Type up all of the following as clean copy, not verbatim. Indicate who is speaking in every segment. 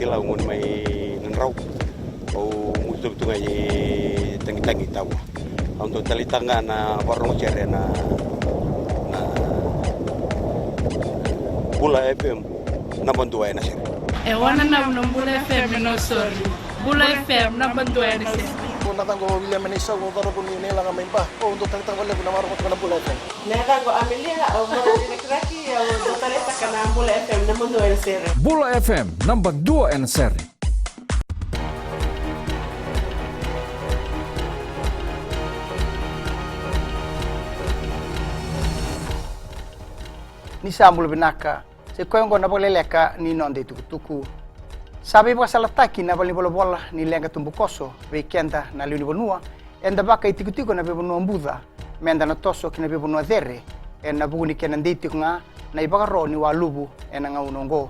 Speaker 1: kila ngon mai nanrau o mutu tu ngai tangi tahu untuk talitanga na warung cere na Bula FM na bantuan na sir
Speaker 2: wana na Bula FM no sorry Bula FM na bantuan na sir
Speaker 3: Kung natango William Manisa ko taro ko ni lang may pa o untuk talitang wala ko na maro ko na Bula FM
Speaker 2: nega go Amelia o maro ni kraki o dotaleta kana Bula FM na bantuan na sir
Speaker 4: Bula FM na bantuan na sir
Speaker 5: Ni sambul binaka se koyongo na vakaleleka ni nonde tukutuku sabe pasalataki na bali bola ni lenga tumbukoso weekenda na liuni bonua enda baka itikutiko na bebonua mbudha menda na toso kina bebonua dhere ena buguni kena nditi nga na ibagaro ni walubu ena nga unongo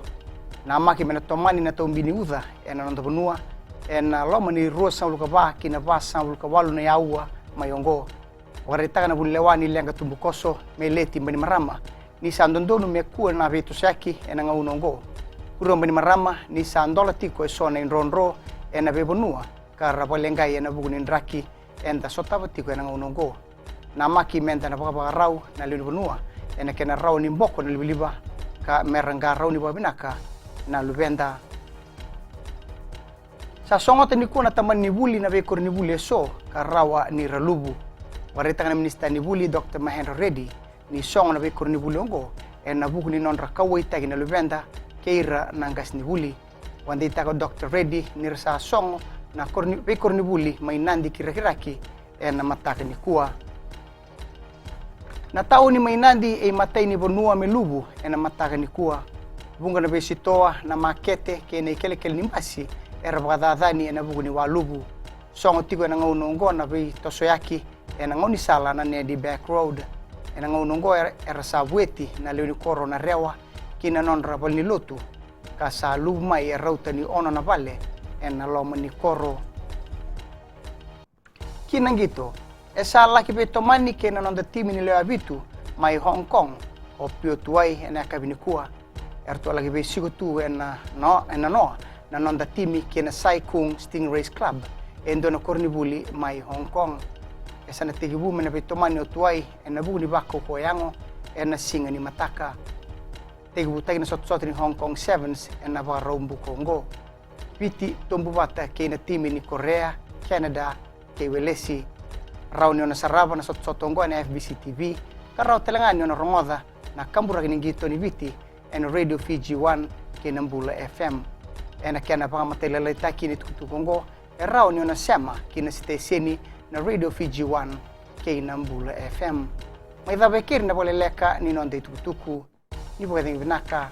Speaker 5: na maki mena tomani na tombini udha ena nonda bonua ena loma ni rua sauluka ba kina ba sauluka walu na yaua mayongo waretaka na bunlewani lenga tumbukoso meleti mbani marama ni sandondonu mekua na vitu saki ena nga unongo uromba ni marama ni sandola tiko esona inronro ena bebonua kara bolengai ena buguni ndraki enda sotaba tiko ena nga unongo na maki menta na baka rau na liuni bonua ena kena rau ni mboko na libiliba ka meranga rau ni babinaka na lubenda sa songote ni kuna taman ni buli na bekor ni buli so ka rawa ni ralubu warita na minista ni buli Dr. Mahendra Reddy ni songo na bekor ni buli ongo ena buguni non rakawai tagi na lubenda keira nangas ni buli wanda itaka Dr. Reddy ni rasa songo na bekor ni buli mainandi kirakiraki ena mataka ni kuwa na tao ni mainandi e matai ni bonua melubu ena mataka ni kuwa bunga na besitoa na makete kene kelekele ni masi era badadani ena buguni walubu songo tigo ena ngaunongo na be tosoyaki ena ngoni sala na ne di back road ena ngaunongo era sabweti na leuni koro na rewa kina non rabal ni lotu ka sa lumai e rauta ni ono na vale ena loma ni koro kina ngito esa laki betomani kena non da timi ni leo abitu mai Hong Kong o pio tuai ena kabinikua erto lagi be sigo tu ena no na non da timi kena Sai Kung Stingrays Club endo na kornibuli mai Hong Kong esa na tigibu mena betomani o tuai ena bugni bako ko yango ena singa ni mataka tigibu tagi na sot ni Hong Kong Sevens ena ba rombu Kongo piti tombu bata kena timi ni Korea Canada ke welesi rauni ona saraba na sot ongo na FBC TV karao telangani ona rongoda na kambura kiningito ni viti en Radio Fiji 1 kena Bula FM ena kena pangamatela taki ni tukutukongo rauni ona sema kena stesieni na Radio Fiji 1 kena Bula FM maitha bekir na vakaleleka ni nonde tukutuku ni bukading binaka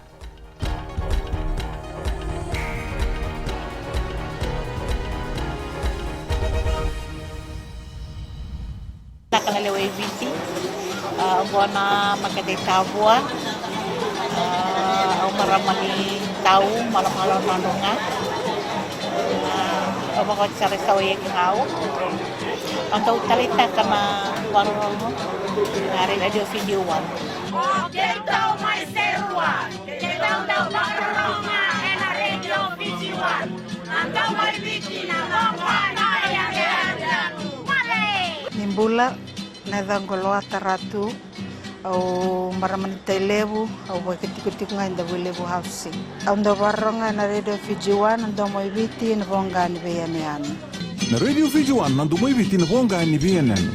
Speaker 6: Vakaleleka FBC bona makate tabua au maramani tau malam-malam manunga apa kau cari tahu yang kau atau talita kama warung hari Radio Video One tahu mai serua tahu warunga ena Radio Video One atau mai bikin apa yang
Speaker 7: nimbula na dangoloa taratu au maramanita levu au wakitikutik nga inda levu housing au ndo baronga na Radio Fiji 1 ndo moibiti na bonga ni beyaneani
Speaker 4: na Radio Fiji 1 ndo moibiti na bonga ni beyaneani